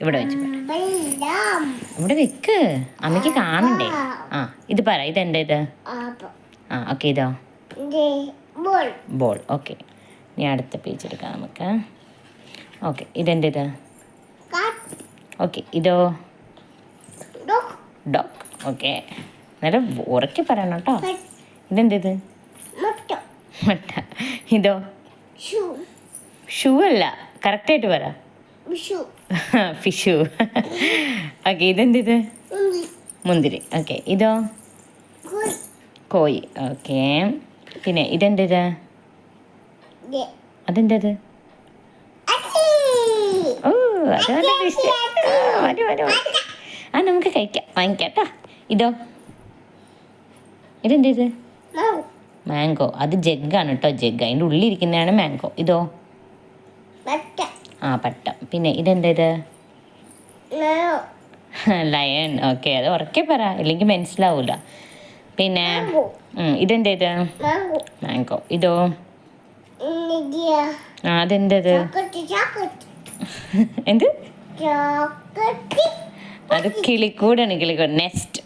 ഇവിടെ വെച്ച് ഇവിടെ വെക്ക്, അമ്മയ്ക്ക് കാണണ്ടേ. ആ ഇത് പറ, ഇതെന്താ ഇത്? ആ ഓക്കെ, ഇതോ? ബോൾ. ഓക്കെ, ഇനി അടുത്ത പേജ് എടുക്കാം നമുക്ക്. ഓക്കെ, ഇതെന്താ ഇത്? ഓക്കെ, ഇതോ? ഡോഗ്. ഓക്കെ, നേരം ഉറക്കി പറയണം കേട്ടോ. ഇതെന്താ ഇത്? മുട്ട. ഇതോ? ഷൂ അല്ല, കറക്റ്റായിട്ട് പറ. ഫിഷു. ഓക്കെ, ഇതെന്ത്? ഇത് മുന്തിരി. ഓക്കെ, ഇതോ? കോഴി. ഓക്കെ, പിന്നെ ഇതെന്ത്? ഇത് അതെന്തത്? ഓ, അത് നല്ല ടേസ്റ്റ്. ആ നമുക്ക് കഴിക്കാം, വാങ്ങിക്കാട്ടോ. ഇതോ? ഇതെന്ത്? ഇത് മാംഗോ. അത് ജഗ്ഗാണ് കേട്ടോ, ജഗ്. അതിൻ്റെ ഉള്ളിലിരിക്കുന്നതാണ് മാംഗോ. ഇതോ? ആ പട്ടം. പിന്നെ ഇതെന്താ? ഇത് ലയൺ. ഓക്കെ, അത് ഉറക്കെ പറ, ഇല്ലെങ്കിൽ മനസ്സിലാവൂല. പിന്നെ ഇതെന്താ? ഇത് മാംഗോ. ഇതോ? ആ അതെന്തത്? എന്ത്? അത് കിളിക്കൂടാണ്, കിളിക്കൂട്. നെസ്റ്റ്.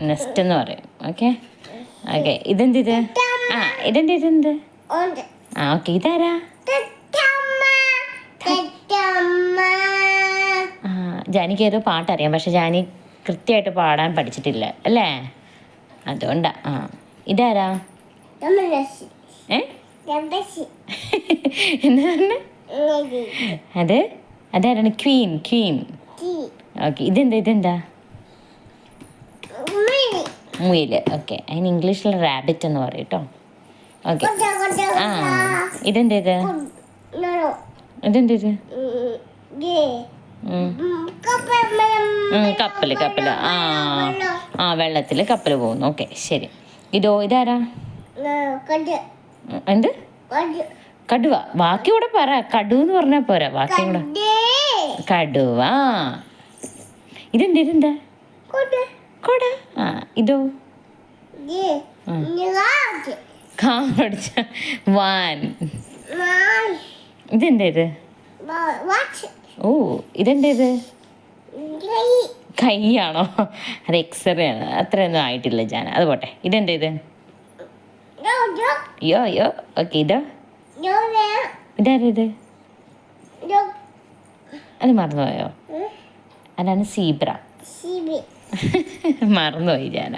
നെസ്റ്റ് എന്ന് പറയും. ഓക്കെ ഓക്കെ, ഇതെന്ത്? ഇത് ആ ഇതെന്ത്? ഇതെന്ത്? ആ ഓക്കെ, ഇതാരാ? ആ ജാനിക്ക് ഏതോ പാട്ടറിയാം, പക്ഷെ ജാനി കൃത്യമായിട്ട് പാടാൻ പഠിച്ചിട്ടില്ല അല്ലേ, അതുകൊണ്ടാ. ആ ഇതാരാ? എന്താണ് അത്? അതാരാണ്? ക്വീൻ. ക്വീൻ. ഓക്കെ, ഇതെന്താ? മുയല്. ഓക്കെ, അതിന് ഇംഗ്ലീഷിൽ റാബിറ്റ് എന്ന് പറയും കേട്ടോ. ഓക്കെ, ആ ഇതെന്താ? ഇത് ഇതെന്താ? ഇത് കപ്പല്. ആ വെള്ളത്തിൽ കപ്പൽ പോകുന്നു. ഓക്കെ ശരി. ഇതോ? ഇതാരാ? എന്ത്? കടുവ. ബാക്കി കൂടെ പറ. കടുവ എന്ന് പറഞ്ഞാൽ പോരാ, ബാക്കി കൂടെ. കടുവ. ഇതെന്താ? കൊട. ആ ഇതോ? കാടിച്ച വാൻ. ഇതെന്താ? ഇത് ഓ ഇതെന്താ? ഇത് കൈയാണോ? അത് എക്സ്റേ ആണ്, അത്രയൊന്നും ആയിട്ടില്ല ജാന, അത് പോട്ടെ. ഇതെന്താ? ഇത് യോ. ഓക്കെ, ഇതോ? ഇതാരാ? ഇത് അത് മറന്നുപോയോ? അതാണ് സീബ്ര. മറന്നുപോയി ജാന.